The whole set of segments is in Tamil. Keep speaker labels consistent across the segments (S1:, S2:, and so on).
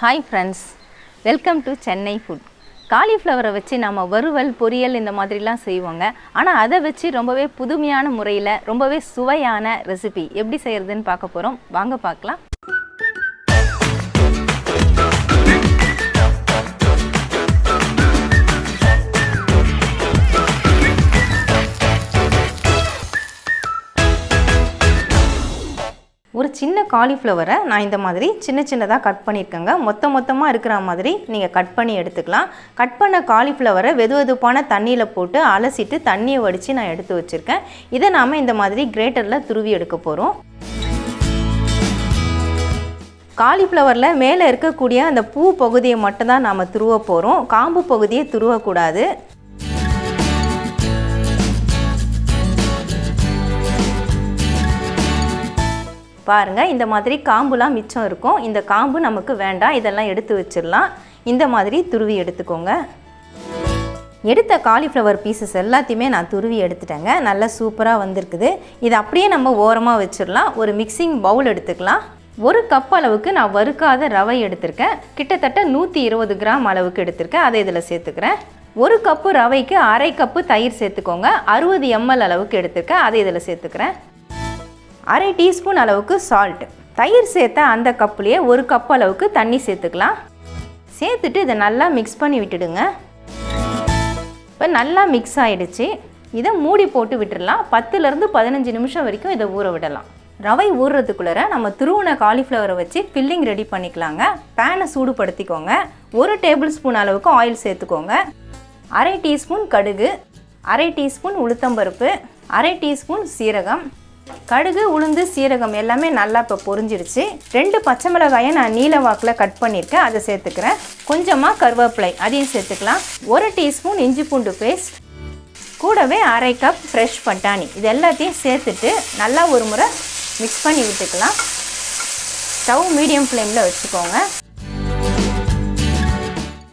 S1: Hi friends, welcome to Chennai food. Cauliflower வச்சு நாம வறுவல் பொரியல் இந்த மாதிரிலாம் செய்வோங்க. ஆனா அதை வச்சு ரொம்பவே புதுமையான முறையில் ரொம்பவே சுவையான ரெசிபி எப்படி செய்யறதுன்னு பார்க்க போறோம். வாங்க பார்க்கலாம். ஒரு சின்ன காலிஃப்ளவரை நான் இந்த மாதிரி சின்னதாக கட் பண்ணியிருக்கேங்க. மொத்தமாக இருக்கிற மாதிரி நீங்கள் கட் பண்ணி எடுத்துக்கலாம். கட் பண்ண காலிஃப்ளவரை வெதுவெதுப்பான தண்ணியில் போட்டு அலசிட்டு தண்ணியை வடித்து நான் எடுத்து வச்சுருக்கேன். இதை நாம் இந்த மாதிரி கிரேட்டரில் துருவி எடுக்க போகிறோம். காலிஃப்ளவரில் மேலே இருக்கக்கூடிய அந்த பூ பகுதியை மட்டும்தான் நாம் துருவ போகிறோம். காம்பு பகுதியை துருவக்கூடாது. பாருங்கள், இந்த மாதிரி காம்புலாம் மிச்சம் இருக்கும். இந்த காம்பு நமக்கு வேண்டாம், இதெல்லாம் எடுத்து வச்சிடலாம். இந்த மாதிரி துருவி எடுத்துக்கோங்க. எடுத்த காலிஃப்ளவர் பீசஸ் எல்லாத்தையுமே நான் துருவி எடுத்துட்டேங்க. நல்லா சூப்பராக வந்திருக்குது. இதை அப்படியே நம்ம ஓரமாக வச்சிடலாம். ஒரு மிக்சிங் பவுல் எடுத்துக்கலாம். ஒரு கப் அளவுக்கு நான் வறுக்காத ரவை எடுத்திருக்கேன். கிட்டத்தட்ட 120 கிராம் அளவுக்கு எடுத்திருக்கேன். அதை இதில் சேர்த்துக்கிறேன். ஒரு கப்பு ரவைக்கு அரை கப்பு தயிர் சேர்த்துக்கோங்க. 60 ml அளவுக்கு எடுத்திருக்கேன். அதை இதில் சேர்த்துக்கிறேன். அரை டீஸ்பூன் அளவுக்கு சால்ட். தயிர் சேர்த்த அந்த கப்புலேயே ஒரு கப் அளவுக்கு தண்ணி சேர்த்துக்கலாம். சேர்த்துட்டு இதை நல்லா மிக்ஸ் பண்ணி விட்டுடுங்க. இப்போ நல்லா மிக்ஸ் ஆகிடுச்சு. இதை மூடி போட்டு விட்டுடலாம். 10லேருந்து 15 நிமிஷம் வரைக்கும் இதை ஊற விடலாம். ரவை ஊறுறதுக்குள்ளே நம்ம துருவின காலிஃப்ளவரை வச்சு ஃபில்லிங் ரெடி பண்ணிக்கலாங்க. பேனை சூடுபடுத்திக்கோங்க. 1 டேபிள் ஸ்பூன் அளவுக்கு ஆயில் சேர்த்துக்கோங்க. அரை டீஸ்பூன் கடுகு, அரை டீஸ்பூன் உளுத்தம்பருப்பு, அரை டீஸ்பூன் சீரகம். கடுகு, உளுந்து, சீரகம் எல்லாமே நல்லா இப்போ பொரிஞ்சிருச்சு. 2 பச்சை மிளகாயை நான் நீல வாக்கில் கட் பண்ணியிருக்கேன். அதை சேர்த்துக்கிறேன். கொஞ்சமாக கருவேப்பிலை அதையும் சேர்த்துக்கலாம். 1 டீஸ்பூன் இஞ்சி பூண்டு பேஸ்ட், கூடவே அரை கப் ஃப்ரெஷ் பட்டாணி. இது எல்லாத்தையும் சேர்த்துட்டு நல்லா ஒரு முறை மிக்ஸ் பண்ணி விட்டுக்கலாம். ஸ்டவ் மீடியம் ஃப்ளேமில் வச்சுக்கோங்க.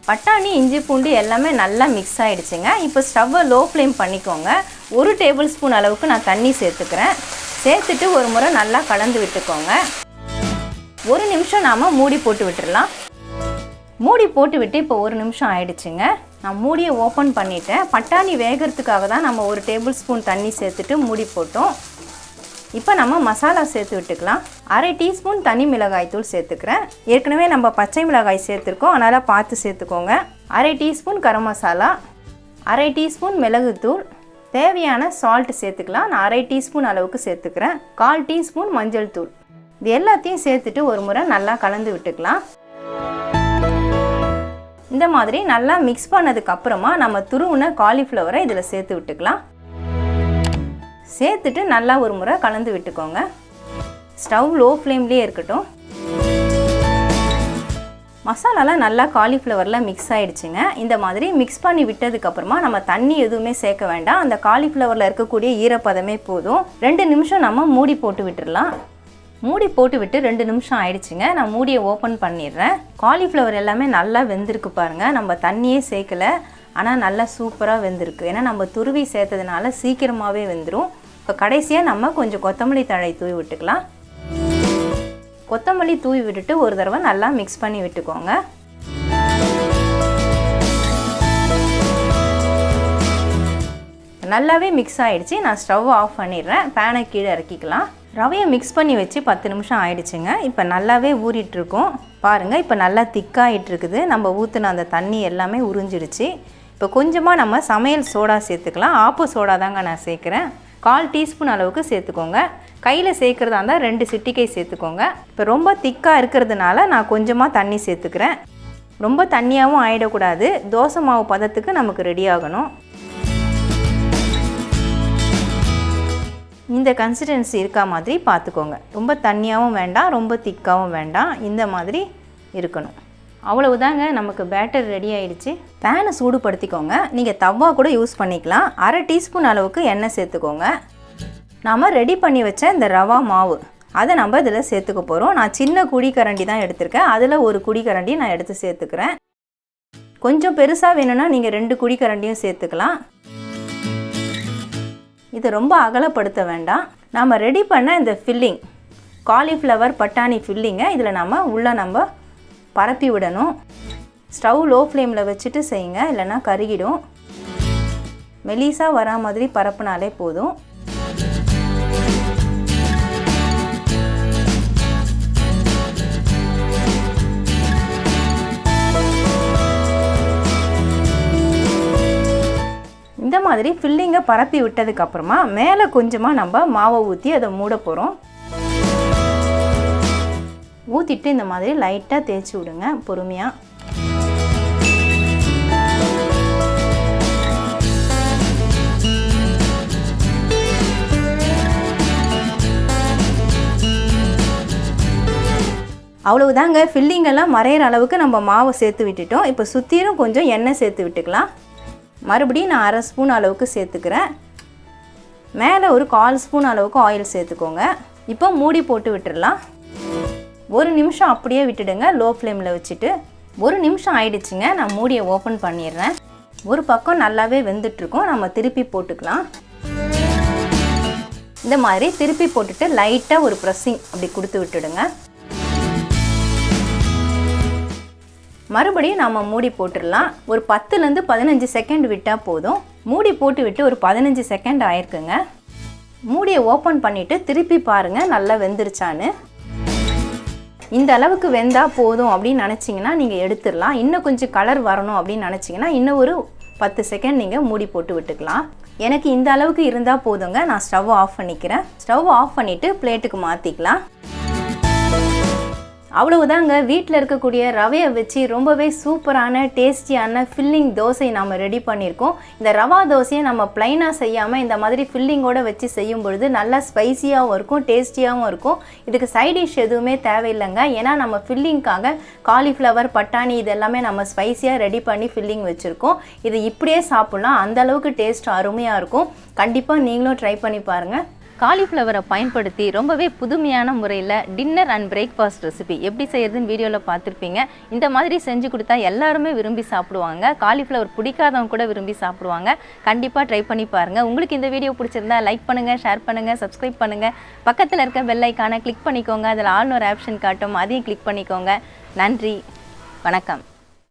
S1: பட்டாணி, இஞ்சி பூண்டு எல்லாமே நல்லா மிக்ஸ் ஆகிடுச்சுங்க. இப்போ ஸ்டவ்வை லோ ஃப்ளேம் பண்ணிக்கோங்க. 1 டேபிள் ஸ்பூன் அளவுக்கு நான் தண்ணி சேர்த்துக்கிறேன். சேர்த்துட்டு ஒரு முறை நல்லா கலந்து விட்டுக்கோங்க. 1 நிமிஷம் நாம் மூடி போட்டு விட்டுடலாம். மூடி போட்டு விட்டு இப்போ 1 நிமிஷம் ஆயிடுச்சுங்க. நான் மூடியை ஓப்பன் பண்ணிட்டேன். பட்டாணி வேகிறதுக்காக தான் நம்ம 1 டேபிள் ஸ்பூன் தண்ணி சேர்த்துட்டு மூடி போட்டோம். இப்போ நம்ம மசாலா சேர்த்து விட்டுக்கலாம். அரை டீஸ்பூன் தனி மிளகாய் தூள் சேர்த்துக்கிறேன். ஏற்கனவே நம்ம பச்சை மிளகாய் சேர்த்துருக்கோம், அதனால் பார்த்து சேர்த்துக்கோங்க. அரை டீஸ்பூன் கரம் மசாலா, அரை டீஸ்பூன் மிளகுத்தூள், தேவையான சால்ட் சேர்த்துக்கலாம். நான் அரை டீஸ்பூன் அளவுக்கு சேர்த்துக்கிறேன். 1/4 டீஸ்பூன் மஞ்சள் தூள். இது எல்லாத்தையும் சேர்த்துட்டு ஒரு முறை நல்லா கலந்து விட்டுக்கலாம். இந்த மாதிரி நல்லா மிக்ஸ் பண்ணதுக்கு அப்புறமா நம்ம துருவின காலிஃப்ளவரை இதில் சேர்த்து விட்டுக்கலாம். சேர்த்துட்டு நல்லா ஒரு முறை கலந்து விட்டுக்கோங்க. ஸ்டவ் லோ ஃப்ளேம்லேயே இருக்கட்டும். மசாலாலாம் நல்லா காலிஃப்ளவரில் மிக்ஸ் ஆகிடுச்சுங்க. இந்த மாதிரி மிக்ஸ் பண்ணி விட்டதுக்கப்புறமா நம்ம தண்ணி எதுவுமே சேர்க்க வேண்டாம். அந்த காலிஃப்ளவரில் இருக்கக்கூடிய ஈரப்பதமே போதும். 2 நிமிஷம் நம்ம மூடி போட்டு விட்டுடலாம். மூடி போட்டு விட்டு 2 நிமிஷம் ஆயிடுச்சுங்க. நான் மூடியை ஓப்பன் பண்ணிடுறேன். காலிஃப்ளவர் எல்லாமே நல்லா வெந்திருக்கு பாருங்கள். நம்ம தண்ணியே சேர்க்கலை, ஆனால் நல்லா சூப்பராக வெந்திருக்கு. ஏன்னா நம்ம துருவி சேர்த்ததுனால சீக்கிரமாகவே வெந்துடும். இப்போ கடைசியாக நம்ம கொஞ்சம் கொத்தமல்லி தழை தூவி விட்டுக்கலாம். கொத்தமல்லி தூவி விட்டுட்டு ஒரு தடவை நல்லா மிக்ஸ் பண்ணி விட்டுக்கோங்க. நல்லாவே மிக்ஸ் ஆகிடுச்சு. நான் ஸ்டவ் ஆஃப் பண்ணிடுறேன். பேனை கீழே இறக்கிக்கலாம். ரவையை மிக்ஸ் பண்ணி வச்சு 10 நிமிஷம் ஆயிடுச்சுங்க. இப்போ நல்லாவே ஊறிட்டுருக்கோம் பாருங்கள். இப்போ நல்லா திக்காகிட்டுருக்குது. நம்ம ஊற்றின அந்த தண்ணி எல்லாமே உறிஞ்சிடுச்சு. இப்போ கொஞ்சமாக நம்ம சமையல் சோடா சேர்த்துக்கலாம். ஆப்ப சோடா தாங்க நான் சேர்க்குறேன். 1/4 டீஸ்பூன் அளவுக்கு சேர்த்துக்கோங்க. கையில் சேர்க்குறதா இருந்தால் 2 சிட்டிகை சேர்த்துக்கோங்க. இப்போ ரொம்ப திக்காக இருக்கிறதுனால நான் கொஞ்சமாக தண்ணி சேர்த்துக்கிறேன். ரொம்ப தண்ணியாகவும் ஆகிடக்கூடாது. தோசை மாவு பதத்துக்கு நமக்கு ரெடி ஆகணும். இந்த கன்சிஸ்டன்சி இருக்கா மாதிரி பார்த்துக்கோங்க. ரொம்ப தண்ணியாகவும் வேண்டாம், ரொம்ப திக்காகவும் வேண்டாம். இந்த மாதிரி இருக்கணும். அவ்வளவுதாங்க, நமக்கு பேட்டர் ரெடி ஆகிடுச்சு. பேனை சூடுபடுத்திக்கோங்க. நீங்கள் தவா கூட யூஸ் பண்ணிக்கலாம். அரை டீஸ்பூன் அளவுக்கு எண்ணெய் சேர்த்துக்கோங்க. நாம் ரெடி பண்ணி வச்ச இந்த ரவா மாவு அதை நம்ம இதில் சேர்த்துக்க போகிறோம். நான் சின்ன குழிக்கரண்டி தான் எடுத்திருக்கேன். அதில் ஒரு குழிக்கரண்டி நான் எடுத்து சேர்த்துக்கிறேன். கொஞ்சம் பெருசாக வேணும்னா நீங்கள் 2 குழிக்கரண்டியும் சேர்த்துக்கலாம். இது ரொம்ப அகலப்படுத்த வேண்டாம். நாம் ரெடி பண்ண இந்த ஃபில்லிங் காலிஃப்ளவர் பட்டாணி ஃபில்லிங்கை இதில் நம்ம பரப்பி விடணும். ஸ்டவ் லோ ஃப்ளேமில் வச்சுட்டு செய்யுங்க, இல்லைன்னா கருகிடும். மெலிசாக வரா மாதிரி பரப்புனாலே போதும். இந்த மாதிரி ஃபில்லிங்கை பரப்பி விட்டதுக்கப்புறமா மேலே கொஞ்சமாக நம்ம மாவை ஊற்றி அதை மூட போகிறோம். ஊற்றிட்டு இந்த மாதிரி லைட்டாக தேய்ச்சி விடுங்க பொறுமையாக. அவ்வளவுதாங்க, ஃபில்லிங்கெல்லாம் மறையிற அளவுக்கு நம்ம மாவை சேர்த்து விட்டுட்டோம். இப்போ சுற்றிலும் கொஞ்சம் எண்ணெய் சேர்த்து விட்டுக்கலாம். மறுபடியும் நான் 1/2 ஸ்பூன் அளவுக்கு சேர்த்துக்கிறேன். மேலே ஒரு 1/4 ஸ்பூன் அளவுக்கு ஆயில் சேர்த்துக்கோங்க. இப்போ மூடி போட்டு விட்டுடலாம். 1 நிமிஷம் அப்படியே விட்டுடுங்க லோ ஃப்ளேமில் வச்சுட்டு. 1 நிமிஷம் ஆயிடுச்சுங்க. நான் மூடியை ஓப்பன் பண்ணிடுறேன். ஒரு பக்கம் நல்லாவே வெந்துட்டுருக்கோம். நம்ம திருப்பி போட்டுக்கலாம். இந்த மாதிரி திருப்பி போட்டுட்டு லைட்டாக ஒரு ப்ரெஸ்ஸிங் அப்படி கொடுத்து விட்டுடுங்க. மறுபடியும் நம்ம மூடி போட்டுடலாம். ஒரு 10லேருந்து 15 செகண்ட் விட்டால் போதும். மூடி போட்டு விட்டு ஒரு 15 செகண்ட் ஆயிருக்குங்க. மூடியை ஓப்பன் பண்ணிவிட்டு திருப்பி பாருங்கள் நல்லா வெந்துருச்சான்னு. இந்த அளவுக்கு வெந்தால் போதும் அப்படின்னு நினச்சிங்கன்னா நீங்கள் எடுத்துடலாம். இன்னும் கொஞ்சம் கலர் வரணும் அப்படின்னு நினச்சிங்கன்னா இன்னும் ஒரு 10 செகண்ட் நீங்கள் மூடி போட்டு விட்டுக்கலாம். எனக்கு இந்த அளவுக்கு இருந்தால் போதுங்க. நான் ஸ்டவ் ஆஃப் பண்ணிக்கிறேன். ஸ்டவ் ஆஃப் பண்ணிவிட்டு பிளேட்டுக்கு மாற்றிக்கலாம். அவ்வளவுதாங்க, வீட்டில் இருக்கக்கூடிய ரவையை வச்சு ரொம்பவே சூப்பரான டேஸ்டியான ஃபில்லிங் தோசை நம்ம ரெடி பண்ணியிருக்கோம். இந்த ரவா தோசையை நம்ம ப்ளைனாக செய்யாமல் இந்த மாதிரி ஃபில்லிங்கோடு வச்சு செய்யும் பொழுது நல்லா ஸ்பைசியாகவும் இருக்கும், டேஸ்டியாகவும் இருக்கும். இதுக்கு சைட் டிஷ் எதுவுமே தேவையில்லைங்க. ஏன்னா நம்ம ஃபில்லிங்காக காலிஃப்ளவர், பட்டாணி இதெல்லாமே நம்ம ஸ்பைசியாக ரெடி பண்ணி ஃபில்லிங் வச்சுருக்கோம். இது இப்படியே சாப்பிட்லாம், அந்தளவுக்கு டேஸ்ட் அருமையாக இருக்கும். கண்டிப்பாக நீங்களும் ட்ரை பண்ணி பாருங்கள். காலிஃப்ளவரை பயன்படுத்தி ரொம்பவே புதுமையான முறையில் டின்னர் அண்ட் பிரேக்ஃபாஸ்ட் ரெசிபி எப்படி செய்யறதுன்னு வீடியோவில் பார்த்துருப்பீங்க. இந்த மாதிரி செஞ்சு கொடுத்தா எல்லாருமே விரும்பி சாப்பிடுவாங்க. காலிஃப்ளவர் பிடிக்காதவங்க கூட விரும்பி சாப்பிடுவாங்க. கண்டிப்பாக ட்ரை பண்ணி பாருங்கள். உங்களுக்கு இந்த வீடியோ பிடிச்சிருந்தா லைக் பண்ணுங்கள், ஷேர் பண்ணுங்கள், சப்ஸ்கிரைப் பண்ணுங்கள். பக்கத்தில் இருக்க பெல் ஐக்கானை கிளிக் பண்ணிக்கோங்க. அதில் ஆல் ஒரு ஆப்ஷன் காட்டும், அதையும் கிளிக் பண்ணிக்கோங்க. நன்றி, வணக்கம்.